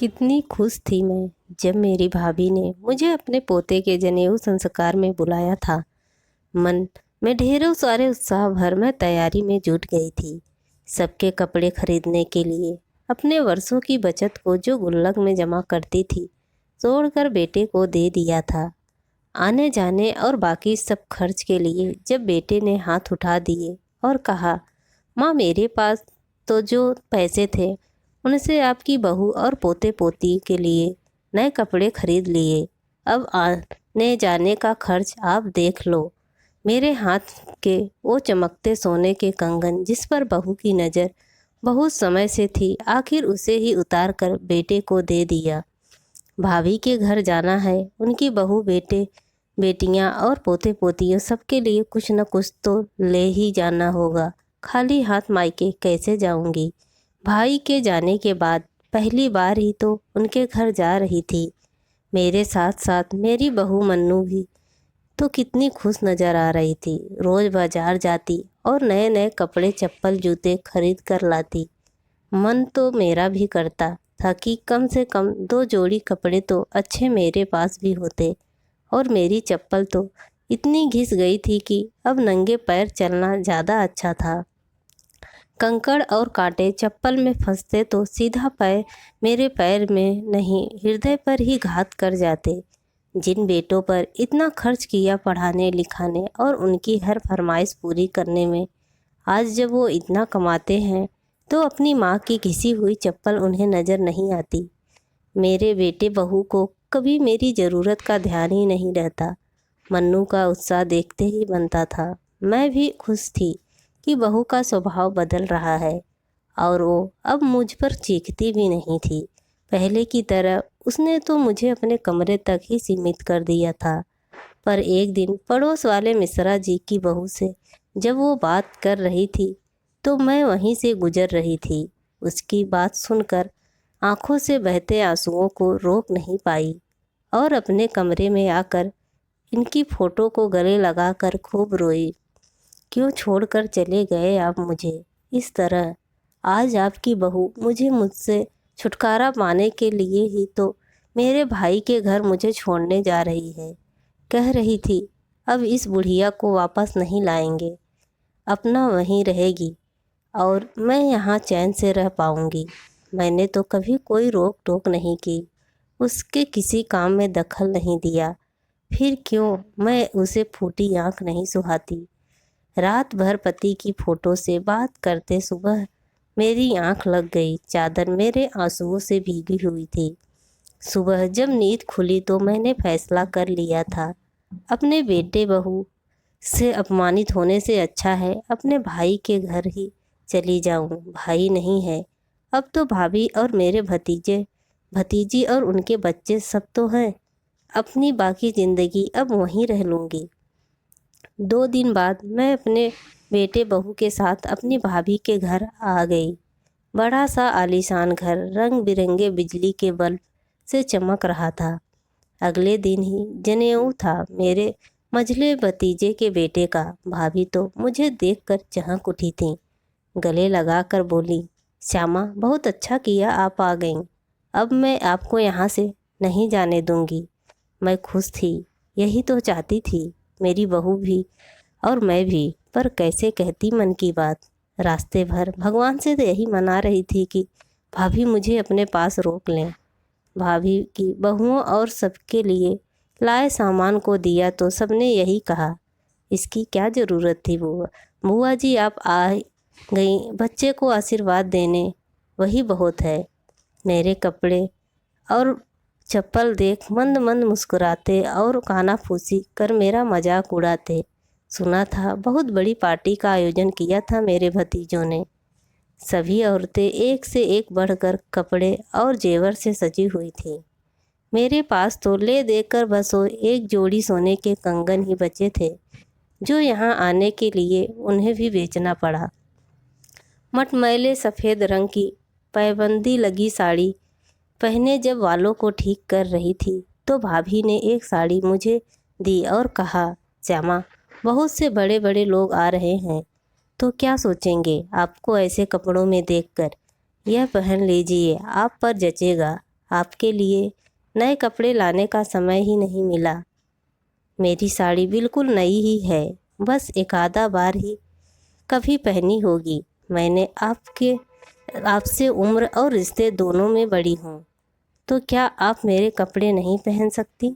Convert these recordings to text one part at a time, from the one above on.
कितनी खुश थी मैं जब मेरी भाभी ने मुझे अपने पोते के जनेऊ संस्कार में बुलाया था। मन में ढेरों सारे उत्साह भर मैं तैयारी में जुट गई थी। सबके कपड़े खरीदने के लिए अपने वर्षों की बचत को जो गुल्लक में जमा करती थी तोड़कर बेटे को दे दिया था। आने जाने और बाकी सब खर्च के लिए जब बेटे ने हाथ उठा दिए और कहा, माँ मेरे पास तो जो पैसे थे उनसे आपकी बहू और पोते पोती के लिए नए कपड़े खरीद लिए। अब आने जाने का खर्च आप देख लो। मेरे हाथ के वो चमकते सोने के कंगन जिस पर बहू की नज़र बहुत समय से थी, आखिर उसे ही उतार कर बेटे को दे दिया। भाभी के घर जाना है, उनकी बहू बेटे बेटियां और पोते पोतियों सबके लिए कुछ न कुछ तो ले ही जाना होगा। खाली हाथ मायके कैसे जाऊंगी। भाई के जाने के बाद पहली बार ही तो उनके घर जा रही थी। मेरे साथ साथ मेरी बहू मन्नू भी तो कितनी खुश नज़र आ रही थी। रोज़ बाजार जाती और नए नए कपड़े चप्पल जूते खरीद कर लाती। मन तो मेरा भी करता था कि कम से कम 2 जोड़ी कपड़े तो अच्छे मेरे पास भी होते। और मेरी चप्पल तो इतनी घिस गई थी कि अब नंगे पैर चलना ज़्यादा अच्छा था। कंकड़ और कांटे चप्पल में फंसते तो सीधा पैर मेरे पैर में नहीं हृदय पर ही घात कर जाते। जिन बेटों पर इतना खर्च किया पढ़ाने लिखाने और उनकी हर फरमाइश पूरी करने में, आज जब वो इतना कमाते हैं तो अपनी माँ की घिसी हुई चप्पल उन्हें नज़र नहीं आती। मेरे बेटे बहू को कभी मेरी ज़रूरत का ध्यान ही नहीं रहता। मन्नू का उत्साह देखते ही बनता था। मैं भी खुश थी कि बहू का स्वभाव बदल रहा है और वो अब मुझ पर चीखती भी नहीं थी। पहले की तरह उसने तो मुझे अपने कमरे तक ही सीमित कर दिया था। पर एक दिन पड़ोस वाले मिश्रा जी की बहू से जब वो बात कर रही थी तो मैं वहीं से गुजर रही थी। उसकी बात सुनकर आंखों से बहते आंसुओं को रोक नहीं पाई और अपने कमरे में आकर इनकी फ़ोटो को गले लगाकर खूब रोई। क्यों छोड़कर चले गए आप मुझे इस तरह। आज आपकी बहू मुझसे छुटकारा पाने के लिए ही तो मेरे भाई के घर मुझे छोड़ने जा रही है। कह रही थी अब इस बुढ़िया को वापस नहीं लाएंगे, अपना वहीं रहेगी और मैं यहाँ चैन से रह पाऊँगी। मैंने तो कभी कोई रोक टोक नहीं की, उसके किसी काम में दखल नहीं दिया। फिर क्यों मैं उसे फूटी आँख नहीं सुहाती। रात भर पति की फ़ोटो से बात करते सुबह मेरी आंख लग गई। चादर मेरे आंसुओं से भीगी हुई थी। सुबह जब नींद खुली तो मैंने फैसला कर लिया था, अपने बेटे बहू से अपमानित होने से अच्छा है अपने भाई के घर ही चली जाऊं। भाई नहीं है अब तो भाभी और मेरे भतीजे भतीजी और उनके बच्चे सब तो हैं। अपनी बाकी ज़िंदगी अब वहीं रह लूँगी। 2 दिन बाद मैं अपने बेटे बहू के साथ अपनी भाभी के घर आ गई। बड़ा सा आलीशान घर रंग बिरंगे बिजली के बल्ब से चमक रहा था। अगले दिन ही जनेऊ था मेरे मझले भतीजे के बेटे का। भाभी तो मुझे देखकर चहक उठी थी। गले लगाकर बोली, श्यामा बहुत अच्छा किया आप आ गईं। अब मैं आपको यहाँ से नहीं जाने दूंगी। मैं खुश थी, यही तो चाहती थी मेरी बहू भी और मैं भी। पर कैसे कहती मन की बात। रास्ते भर भगवान से तो यही मना रही थी कि भाभी मुझे अपने पास रोक लें। भाभी की बहुओं और सबके लिए लाए सामान को दिया तो सबने यही कहा, इसकी क्या ज़रूरत थी बुआ। बुआ जी आप आ गई बच्चे को आशीर्वाद देने, वही बहुत है। मेरे कपड़े और चप्पल देख मंद मंद मुस्कुराते और कानाफूसी कर मेरा मजाक उड़ाते। सुना था बहुत बड़ी पार्टी का आयोजन किया था मेरे भतीजों ने। सभी औरतें एक से एक बढ़कर कपड़े और जेवर से सजी हुई थीं। मेरे पास तो ले देकर बस वो 1 जोड़ी सोने के कंगन ही बचे थे, जो यहाँ आने के लिए उन्हें भी बेचना पड़ा। मटमैले सफ़ेद रंग की पैबंदी लगी साड़ी पहने जब वालों को ठीक कर रही थी तो भाभी ने एक साड़ी मुझे दी और कहा, श्यामा बहुत से बड़े बड़े लोग आ रहे हैं तो क्या सोचेंगे आपको ऐसे कपड़ों में देखकर। यह पहन लीजिए, आप पर जचेगा। आपके लिए नए कपड़े लाने का समय ही नहीं मिला। मेरी साड़ी बिल्कुल नई ही है, बस एक आधा बार ही कभी पहनी होगी। मैंने आपसे उम्र और रिश्ते दोनों में बड़ी हूँ, तो क्या आप मेरे कपड़े नहीं पहन सकती?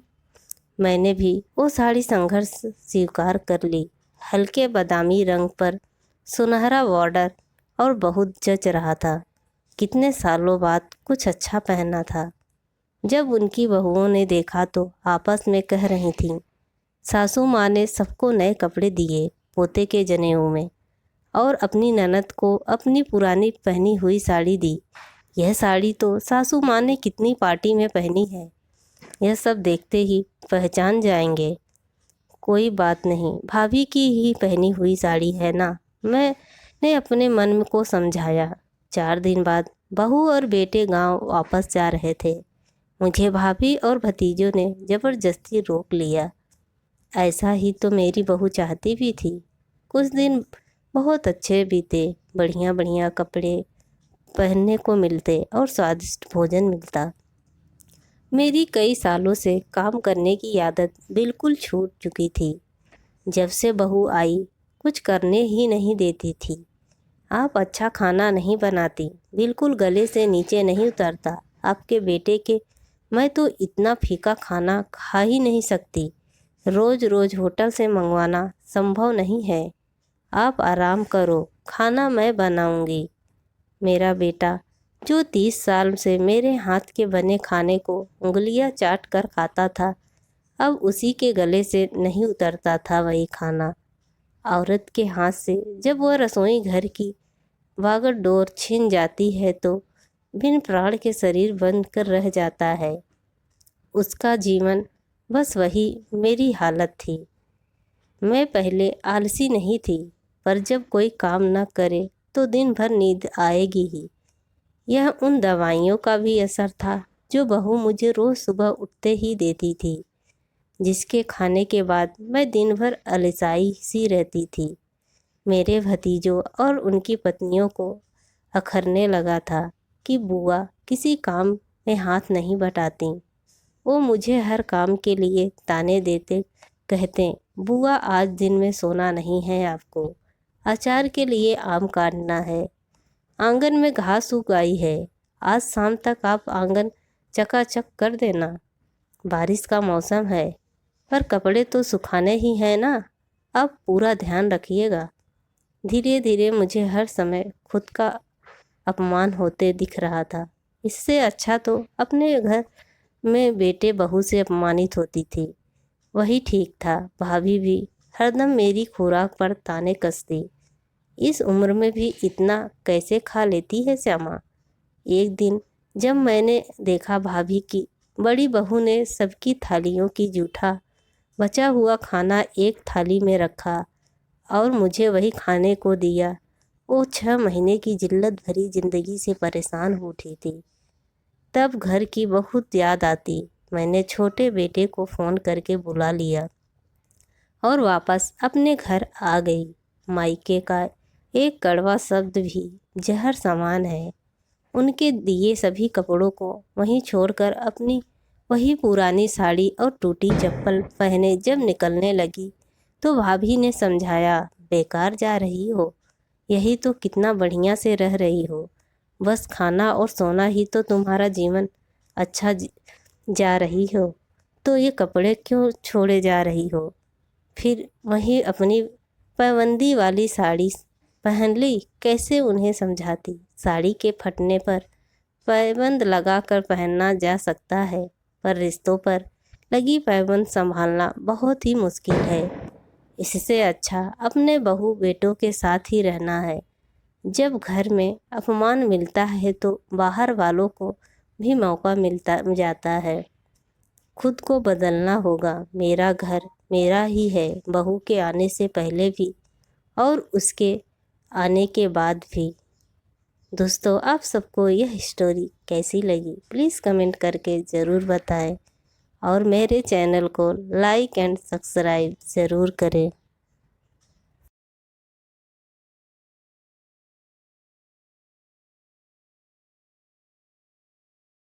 मैंने भी वो साड़ी संघर्ष स्वीकार कर ली। हल्के बादामी रंग पर सुनहरा बॉर्डर और बहुत जच रहा था। कितने सालों बाद कुछ अच्छा पहना था। जब उनकी बहुओं ने देखा तो आपस में कह रही थीं, सासू माँ ने सबको नए कपड़े दिए पोते के जनेऊ में, और अपनी ननद को अपनी पुरानी पहनी हुई साड़ी दी। यह साड़ी तो सासू माँ ने कितनी पार्टी में पहनी है, यह सब देखते ही पहचान जाएंगे। कोई बात नहीं, भाभी की ही पहनी हुई साड़ी है ना, मैंने अपने मन को समझाया। 4 दिन बाद बहू और बेटे गांव वापस जा रहे थे। मुझे भाभी और भतीजों ने ज़बरदस्ती रोक लिया। ऐसा ही तो मेरी बहू चाहती भी थी। कुछ दिन बहुत अच्छे बीते, बढ़िया बढ़िया कपड़े पहनने को मिलते और स्वादिष्ट भोजन मिलता। मेरी कई सालों से काम करने की आदत बिल्कुल छूट चुकी थी। जब से बहू आई कुछ करने ही नहीं देती थी। आप अच्छा खाना नहीं बनाती, बिल्कुल गले से नीचे नहीं उतरता आपके बेटे के। मैं तो इतना फीका खाना खा ही नहीं सकती। रोज़ रोज़ होटल से मंगवाना संभव नहीं है। आप आराम करो, खाना मैं बनाऊंगी। मेरा बेटा जो 30 साल से मेरे हाथ के बने खाने को उंगलियां चाट कर खाता था, अब उसी के गले से नहीं उतरता था वही खाना। औरत के हाथ से जब वह रसोई घर की भागड़ डोर छिन जाती है तो बिन प्राण के शरीर बंद कर रह जाता है। उसका जीवन बस वही मेरी हालत थी। मैं पहले आलसी नहीं थी, पर जब कोई काम न करे तो दिन भर नींद आएगी ही। यह उन दवाइयों का भी असर था जो बहू मुझे रोज़ सुबह उठते ही देती थी, जिसके खाने के बाद मैं दिन भर अलसाई सी रहती थी। मेरे भतीजों और उनकी पत्नियों को अखरने लगा था कि बुआ किसी काम में हाथ नहीं बटाती। वो मुझे हर काम के लिए ताने देते कहते, बुआ आज दिन में सोना नहीं है आपको, अचार के लिए आम काटना है, आंगन में घास उग आई है, आज शाम तक आप आंगन चकाचक कर देना, बारिश का मौसम है पर कपड़े तो सुखाने ही हैं ना, अब पूरा ध्यान रखिएगा। धीरे धीरे मुझे हर समय खुद का अपमान होते दिख रहा था। इससे अच्छा तो अपने घर में बेटे बहू से अपमानित होती थी, वही ठीक था। भाभी भी हरदम मेरी खुराक पर ताने कसती, इस उम्र में भी इतना कैसे खा लेती है श्यामा। एक दिन जब मैंने देखा भाभी की बड़ी बहू ने सबकी थालियों की जूठा बचा हुआ खाना एक थाली में रखा और मुझे वही खाने को दिया, वो 6 महीने की जिल्लत भरी जिंदगी से परेशान हो उठी थी। तब घर की बहुत याद आती। मैंने छोटे बेटे को फ़ोन करके बुला लिया और वापस अपने घर आ गई। मायके का एक कड़वा शब्द भी जहर समान है। उनके दिए सभी कपड़ों को वहीं छोड़कर अपनी वही पुरानी साड़ी और टूटी चप्पल पहने जब निकलने लगी तो भाभी ने समझाया, बेकार जा रही हो, यही तो कितना बढ़िया से रह रही हो, बस खाना और सोना ही तो तुम्हारा जीवन अच्छा जा रही हो, तो ये कपड़े क्यों छोड़े जा रही हो। फिर वही अपनी पाबंदी वाली साड़ी पहन ली। कैसे उन्हें समझाती, साड़ी के फटने पर पाबंद लगाकर पहनना जा सकता है, पर रिश्तों पर लगी पाबंद संभालना बहुत ही मुश्किल है। इससे अच्छा अपने बहू बेटों के साथ ही रहना है। जब घर में अपमान मिलता है तो बाहर वालों को भी मौका मिलता जाता है। खुद को बदलना होगा। मेरा घर मेरा ही है, बहू के आने से पहले भी और उसके आने के बाद भी। दोस्तों, आप सबको यह स्टोरी कैसी लगी प्लीज़ कमेंट करके ज़रूर बताएं और मेरे चैनल को लाइक एंड सब्सक्राइब ज़रूर करें।